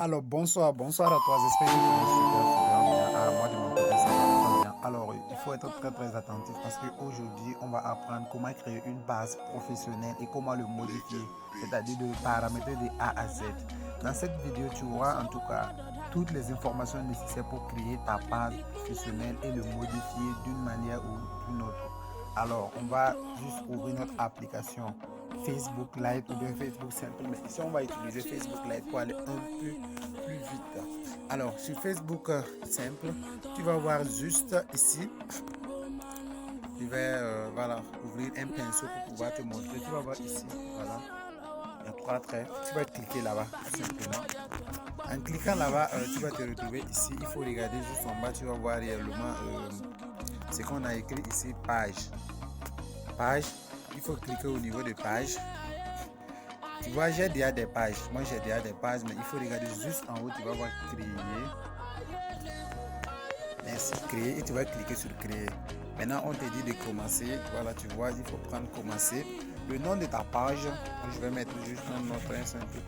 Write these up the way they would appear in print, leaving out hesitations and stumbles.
Alors, bonsoir à toi. J'espère que tu vas super, super bien. Moi, de mon côté, ça va très bien. Alors, il faut être très, très attentif parce qu'aujourd'hui, on va apprendre comment créer une base professionnelle et comment le modifier, c'est-à-dire de le paramétrer de A à Z. Dans cette vidéo, tu auras en tout cas toutes les informations nécessaires pour créer ta base professionnelle et le modifier d'une manière ou d'une autre. Alors, on va juste ouvrir notre application Facebook Live ou bien Facebook Simple. Mais ici, on va utiliser Facebook Live pour aller un peu plus vite. Alors, sur Facebook Simple, tu vas voir juste ici. Je vais voilà, ouvrir un pinceau pour pouvoir te montrer. Tu vas voir ici, voilà, il y a trois traits. Tu vas cliquer là-bas, tout simplement. En cliquant là-bas, tu vas te retrouver ici. Il faut regarder juste en bas, tu vas voir réellement ce qu'on a écrit ici, page. Page, il faut cliquer au niveau de page. Tu vois, j'ai déjà des pages. Moi, j'ai déjà des pages, mais il faut regarder juste en haut. Tu vas voir créer. Merci, créer. Et tu vas cliquer sur créer. Maintenant, on te dit de commencer. Voilà, tu vois, il faut prendre commencer. Le nom de ta page, je vais mettre juste un autre simple.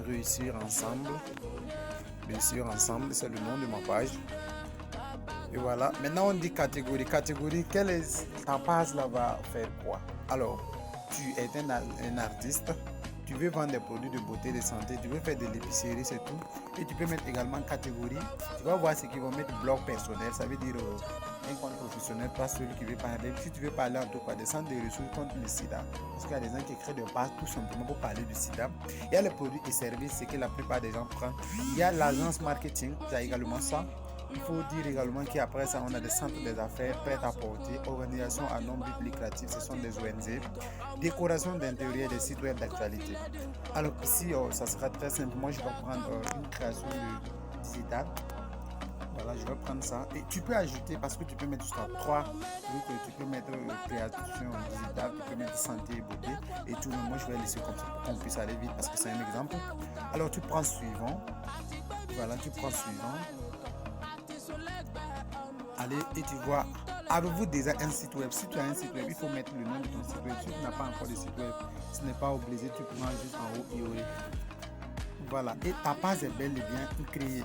Réussir ensemble. Réussir ensemble, c'est le nom de ma page. Et voilà. Maintenant, on dit catégorie. Catégorie, quelle est ta page là va faire quoi? Alors, tu es un artiste. Tu veux vendre des produits de beauté, de santé, tu veux faire de l'épicerie, c'est tout. Et tu peux mettre également catégorie. Tu vas voir ce qu'ils vont mettre blog personnel, ça veut dire un compte professionnel, pas celui qui veut parler. Si tu veux parler en tout cas des centres de ressources contre le sida, parce qu'il y a des gens qui créent des pages tout simplement pour parler du sida. Il y a les produits et services, c'est que la plupart des gens prennent. Il y a l'agence marketing, il y a également ça. Il faut dire également qu'après ça, on a des centres des affaires prêts à porter, organisations à non but lucratif, ce sont des ONG, décoration d'intérieur des sites web d'actualité. Alors ici, ça sera très simple. Moi, je vais prendre une création de digital. Voilà, je vais prendre ça. Et tu peux ajouter, parce que tu peux mettre jusqu'à 3 trucs. Tu peux mettre création digitale, tu peux mettre santé et beauté. Et tout le monde, moi, je vais laisser comme ça pour qu'on puisse aller vite parce que c'est un exemple. Alors, tu prends suivant. Voilà, tu prends suivant. Allez, et tu vois, avez-vous déjà un site web? Si tu as un site web, il faut mettre le nom de ton site web. Si tu n'as pas encore de site web, ce n'est pas obligé, tu prends juste en haut IOE. Voilà, et ta page est bel et bien créée.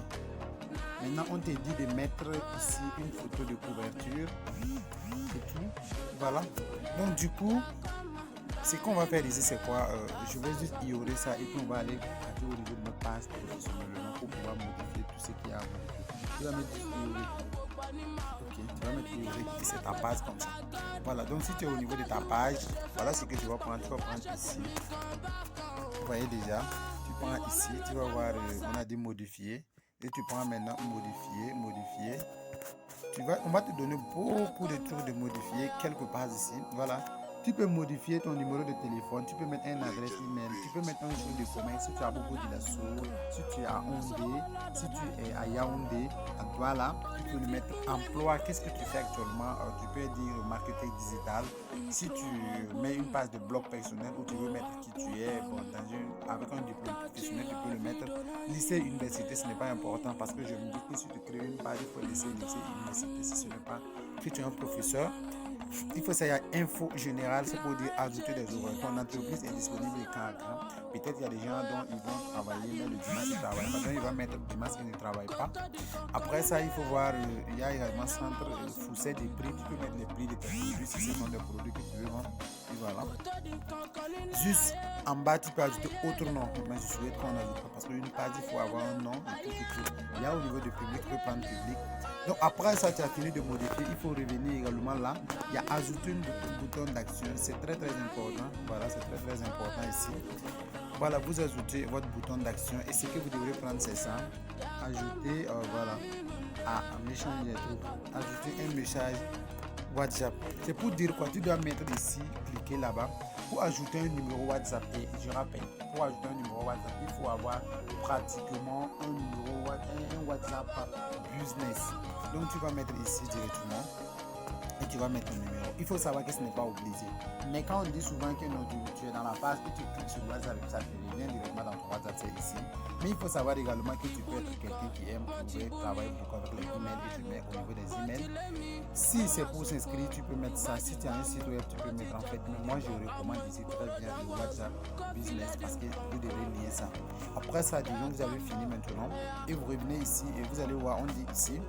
Maintenant, on te dit de mettre ici une photo de couverture et tout. Voilà. Donc, du coup, ce qu'on va faire ici, c'est quoi? Je vais juste ignorer ça et puis on va aller au niveau de notre page professionnellement pour pouvoir modifier tout ce qu'il y a à modifier. Tu vas mettre ignorer. Ok, tu vas mettre ignorer et c'est ta page comme ça. Voilà, donc si tu es au niveau de ta page, voilà ce que tu vas prendre. Tu vas prendre ici. Vous voyez déjà, tu prends ici, tu vas voir, on a dit modifier. Et tu prends maintenant modifier, modifier. On va te donner beaucoup de trucs de modifier quelque part ici. Voilà. Tu peux modifier ton numéro de téléphone, tu peux mettre une adresse email, tu peux mettre un jour de commerce si tu as beaucoup d'assaut, si tu es à Ondé, si tu es à Yaoundé, à Douala, tu peux le mettre emploi, qu'est-ce que tu fais actuellement, tu peux dire marketing digital, si tu mets une page de blog personnel où tu veux mettre qui tu es, bon, avec un diplôme professionnel, tu peux le mettre, lycée, université, ce n'est pas important parce que je me dis que si tu crées une page, il faut lycée, université, si ce n'est pas que tu es un professeur. Il faut savoir info générale, c'est pour dire ajouter des horaires. Ton entreprise est disponible quand? Peut-être qu'il y a des gens dont ils vont travailler, mais le dimanche ils ne travaillent pas. Donc il va mettre le dimanche ils ne travaillent pas. Après ça, il faut voir, il y a également centre fourchette des prix. Tu peux mettre les prix de tes produits si ce sont des produits que tu veux vendre. Et voilà. Juste en bas, tu peux ajouter autre nom. Mais je souhaite qu'on ajoute pas parce qu'une page, il faut avoir un nom et tout. Il y a au niveau du public, tu peux prendre public. Donc après ça, tu as fini de modifier. Il faut revenir également là. Il y a ajouter un bouton d'action. C'est très très important. Voilà, c'est très très important ici. Voilà, vous ajoutez votre bouton d'action. Et ce que vous devrez prendre, c'est ça. Ajouter, voilà, un échange. Ajouter un message WhatsApp. C'est pour dire quoi? Tu dois mettre ici, cliquer là-bas pour ajouter un numéro WhatsApp. Et je rappelle, pour ajouter un numéro WhatsApp, il faut avoir pratiquement un numéro un WhatsApp business. Donc tu vas mettre ici directement. et tu vas mettre ton numéro. Il faut savoir que ce n'est pas obligé. Mais quand on dit souvent que non, tu es dans la page et tu cliques sur WhatsApp, ça te revient directement dans ton WhatsApp, c'est ici. Mais il faut savoir également que tu peux être quelqu'un qui aime travailler beaucoup avec les emails et tu mets au niveau des emails. Si c'est pour s'inscrire, tu peux mettre ça. Si tu as un site web, tu peux mettre en fait. Mais moi, je recommande ici très bien le WhatsApp Business parce que vous devez lier ça. Après ça, disons que vous avez fini maintenant et vous revenez ici et vous allez voir, on dit ici.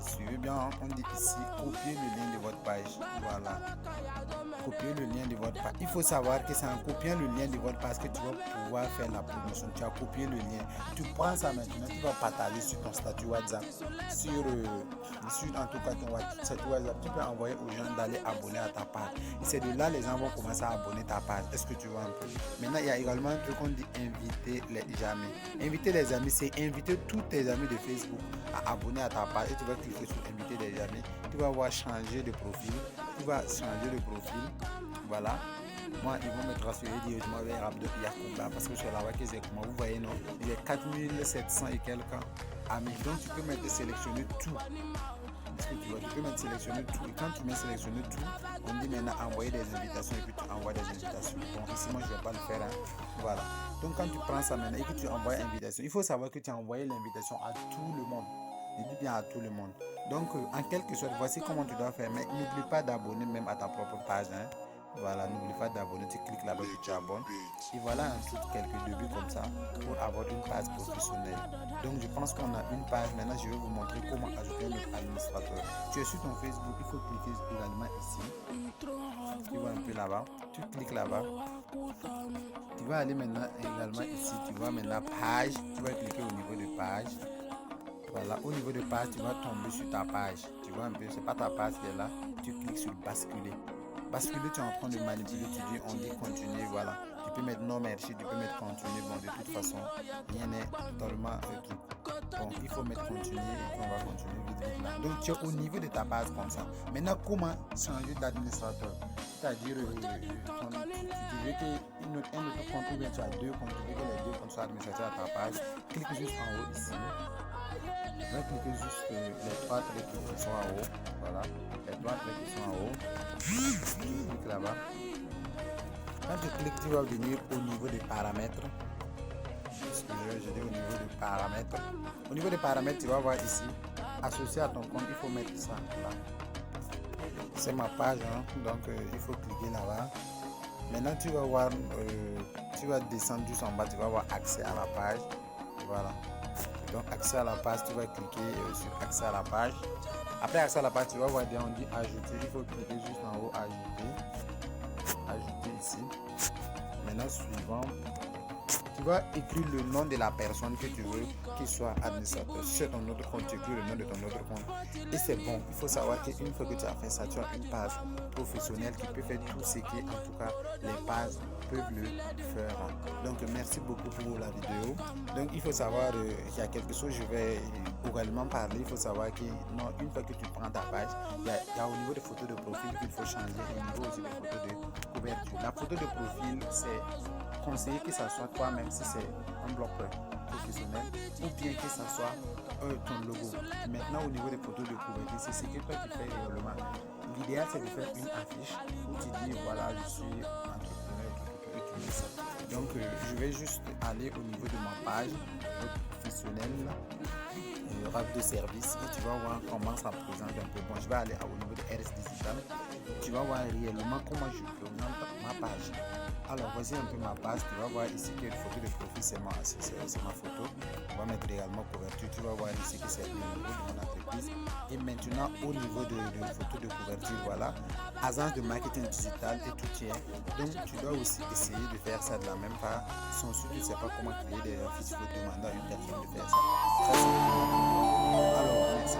Suivez bien, on dit ici, copier le lien de votre page. Voilà. Copier le lien de votre page. Il faut savoir que c'est en copiant le lien de votre page que tu vas pouvoir faire la promotion. Tu as copié le lien. Tu prends ça maintenant, tu vas partager sur ton statut WhatsApp. Sur en tout cas ton statut WhatsApp, tu peux envoyer aux gens d'aller abonner à ta page. Et c'est de là les gens vont commencer à abonner ta page. Est-ce que tu vois un peu? Maintenant, il y a également un truc qu'on dit inviter les amis. Inviter les amis, c'est inviter tous tes amis de Facebook à abonner à ta page et tu vas cliquer sur inviter des amis. Tu vas voir changer de profil. Tu vas changer de profil. Voilà. Moi, ils vont me transférer directement vers Abdou Yakouba parce que c'est là-bas que j'ai comment vous voyez, non? Il y a 4700 et quelques amis. Donc, tu peux mettre sélectionner tout. Est-ce que tu vois? Tu peux mettre sélectionner tout. Et quand tu mets sélectionner tout, on dit maintenant envoyer des invitations et puis tu envoies des invitations. Bon, ici, moi, je ne vais pas le faire. Hein. Voilà. Donc, quand tu prends ça maintenant et que tu envoies l'invitation, il faut savoir que tu as envoyé l'invitation à tout le monde. Je dis bien à tout le monde. Donc, en quelque sorte, voici comment tu dois faire. Mais n'oublie pas d'abonner même à ta propre page. Hein. Voilà, n'oublie pas d'abonner. Tu cliques là-bas et tu t'abonnes. Et voilà ensuite quelques débuts comme ça pour avoir une page professionnelle. Donc, je pense qu'on a une page. Maintenant, je vais vous montrer comment ajouter un administrateur. Tu es sur ton Facebook, il faut cliquer également ici. Tu vois un peu là-bas. Tu cliques là-bas. Tu vas aller maintenant également ici. Tu vois maintenant page. Tu vas cliquer au niveau de page. Voilà, au niveau de page, tu vas tomber sur ta page. Tu vois un peu, c'est pas ta page qui est là. Tu cliques sur basculer. Basculer, tu es en train de manipuler. Tu dis, on dit continuer. Voilà. Tu peux mettre non merci, tu peux mettre continuer. Bon, de toute façon, rien n'est totalement truc. Bon, il faut mettre continuer et puis on va continuer vite là. Donc, tu es au niveau de ta page comme ça. Maintenant, comment changer d'administrateur? C'est-à-dire, tu veux qu'un autre compte ou bien tu as deux comptes, tu veux que les deux comptes soient administrateurs à ta page. Clique juste en haut ici. Je vais cliquer juste les trois traits qui sont en haut. Voilà. Les trois traits qui sont en haut. Tu cliques là-bas. Quand tu cliques, tu vas venir au niveau des paramètres. Je dis au niveau des paramètres. Au niveau des paramètres, tu vas voir ici. Associé à ton compte, il faut mettre ça là. C'est ma page, hein, donc il faut cliquer là-bas. Maintenant, tu vas voir, tu vas descendre juste en bas, tu vas voir accès à la page. Voilà. Donc, accès à la page, tu vas cliquer sur accès à la page. Après accès à la page, tu vas voir, on dit ajouter. Il faut cliquer juste en haut, ajouter. Ajouter ici. Maintenant, suivant. Tu vas écrire le nom de la personne que tu veux qu'il soit administrateur. Si c'est ton autre compte, tu écris le nom de ton autre compte. Et c'est bon. Il faut savoir qu'une fois que tu as fait ça, tu as une page professionnelle qui peut faire tout ce qui, en tout cas, les pages peuvent le faire. Donc, merci beaucoup pour la vidéo. Donc, il faut savoir qu'il y a quelque chose, je vais également parler. Il faut savoir que non, une fois que tu prends ta page, il y a au niveau des photos de profil qu'il faut changer et au niveau aussi des photos de couverture. La photo de profil, c'est conseiller que ça soit toi-même si c'est un blog professionnel ou bien que ça soit ton logo. Maintenant, au niveau des photos de couverture, c'est ce que toi tu fais réellement. L'idéal, c'est de faire une affiche où tu dis voilà, je suis entrepreneur et tu mets ça. Donc, je vais juste aller au niveau de ma page professionnelle, RAF de service, et tu vas voir comment ça présente un peu. Bon, je vais aller au niveau de RS Digital. Tu vas voir réellement comment je présente ma page. Alors, voici un peu ma page. Tu vas voir ici que la photo de profil, c'est ma photo. On va mettre également couverture. Tu vas voir ici que c'est le niveau de mon entreprise. Et maintenant, au niveau de photo de couverture, voilà. Agence de marketing digital et tout y est. Donc, tu dois aussi essayer de faire ça de la même part. Sans sûr, tu ne sais pas comment créer des affiches. Il faut demander à une personne de faire ça. Très simplement. Alors, on est ça.